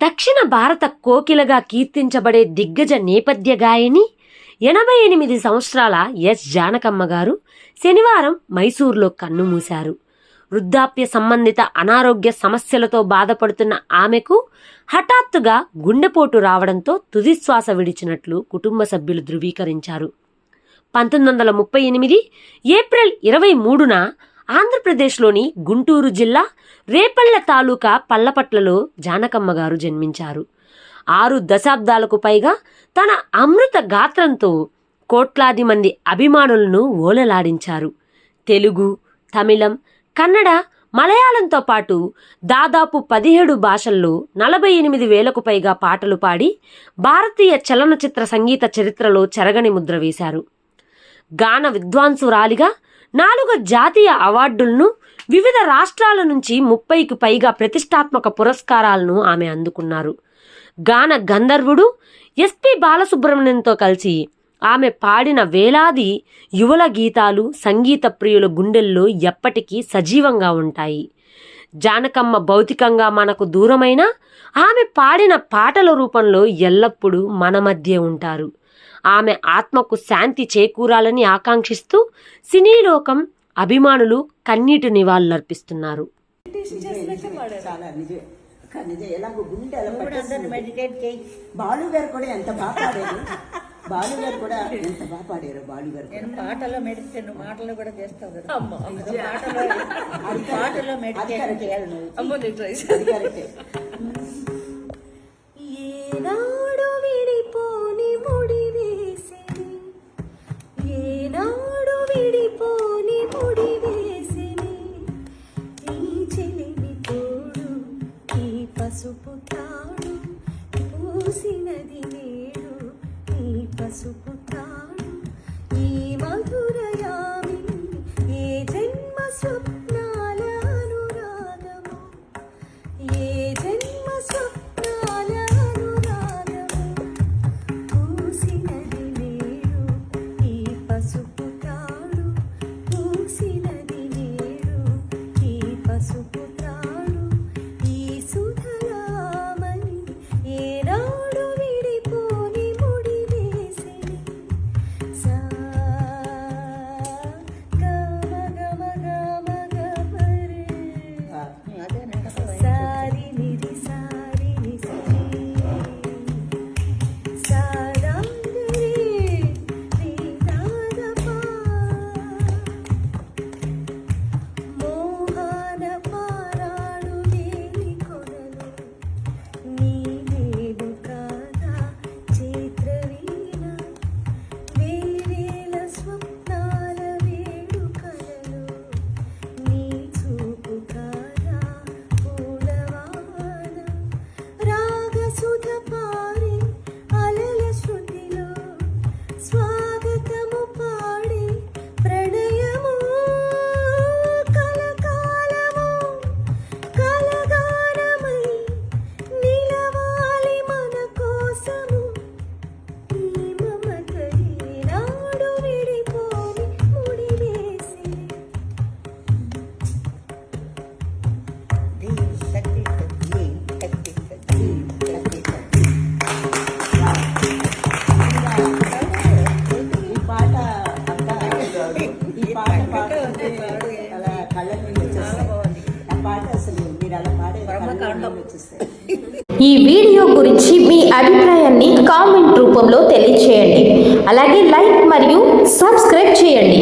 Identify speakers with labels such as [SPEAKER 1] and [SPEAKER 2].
[SPEAKER 1] దక్షిణ భారత కోకిలగా కీర్తించబడే దిగ్గజ నేపథ్య గాయని 88 సంవత్సరాల ఎస్ జానకమ్మ గారు శనివారం మైసూరులో కన్నుమూశారు. వృద్ధాప్య సంబంధిత అనారోగ్య సమస్యలతో బాధపడుతున్న ఆమెకు హఠాత్తుగా గుండెపోటు రావడంతో తుదిశ్వాస విడిచినట్లు కుటుంబ సభ్యులు ధృవీకరించారు. 1938 ఏప్రిల్ 23న ఆంధ్రప్రదేశ్లోని గుంటూరు జిల్లా రేపల్లె తాలూకా పల్లపట్లలో జానకమ్మ గారు జన్మించారు. 6 దశాబ్దాలకు పైగా తన అమృత గాత్రంతో కోట్లాది మంది అభిమానులను ఓలలాడించారు. తెలుగు, తమిళం, కన్నడ, మలయాళంతో పాటు దాదాపు 17 భాషల్లో 48,000కు పైగా పాటలు పాడి భారతీయ చలనచిత్ర సంగీత చరిత్రలో చెరగని ముద్ర వేశారు. గాన విద్వాంసురాలిగా 4 జాతీయ అవార్డులను, వివిధ రాష్ట్రాల నుంచి 30కి పైగా ప్రతిష్టాత్మక పురస్కారాలను ఆమె అందుకున్నారు. గాన గంధర్వుడు ఎస్పి బాలసుబ్రహ్మణ్యంతో కలిసి ఆమె పాడిన వేలాది యువల గీతాలు సంగీత ప్రియుల గుండెల్లో ఎప్పటికీ సజీవంగా ఉంటాయి. జానకమ్మ భౌతికంగా మనకు దూరమైన ఆమె పాడిన పాటల రూపంలో ఎల్లప్పుడూ మన మధ్య ఉంటారు. ఆమె ఆత్మకు శాంతి చేకూరాలని ఆకాంక్షిస్తూ సినీలోకం అభిమానులు కన్నీటి నివాళులర్పిస్తున్నారు.
[SPEAKER 2] బాలు గారు కూడా ఎంత బాగా పాడారు. బాలు గారు కూడా ఎంత బాగా పాడారు. బాలు గారు
[SPEAKER 3] పాటలో మెడిటేషన్, మాటలు కూడా చేస్తావు కదా. పాటలో మెడిటేషన్ చేయాలి నువ్వు.
[SPEAKER 4] ఏనాడు విడిపోని ముడి వేసిని, ఏనాడు విడిపోని ముడి వేసిని, ఈ చెలిమి తోడు ఈ పసుపు తాడు పూసినది నేడు, ఈ పసుపు తాడు ఈ మధురయామిని, ఏ జన్మ స్వప్నాల అనురాగము, ఏ జన్మ స్వప్నాల అనురాగము, పూసినది నేడు ఈ పసుపు తాడు, పూసినది నేడు ఈ పసుపు తాడు, ఈ సుధలామణి ఏనాడు విడిపోని ముడి వేసిని, సా గమ గమ గమ గమరే సారి నిరి సారి నిసి సారంగరే రీతాదపా మోహన పారాడు దేవి కొనలు నీవేవు కాదా చైత్రవీణ, వేవేల స్వప్నాల వేడుకలలో నీ చూపు కాదా పూలవాన, రాగసుధ పారి అలల శృతిలో స్వాగతము పాడి ప్రణయము, కలకాలము కలగానమై నిలవాలి మన కోసము, ఈ మమత ఈనాడు విడిపోని ముడి వేసి.
[SPEAKER 2] ఈ పాట అంతా ఈ పాట పాడుతుంటే అలా కళ్ళ నీళ్ళు వచ్చేస్తాయి. ఆ పాట అసలు మీరు అలా పాడే కళ్ళ నీళ్ళు వచ్చేస్తాయి.
[SPEAKER 5] ఈ వీడియో గురించి మీ అభిప్రాయాన్ని కామెంట్ రూపంలో తెలియచేయండి. అలాగే లైక్ మరియు సబ్స్క్రైబ్ చేయండి.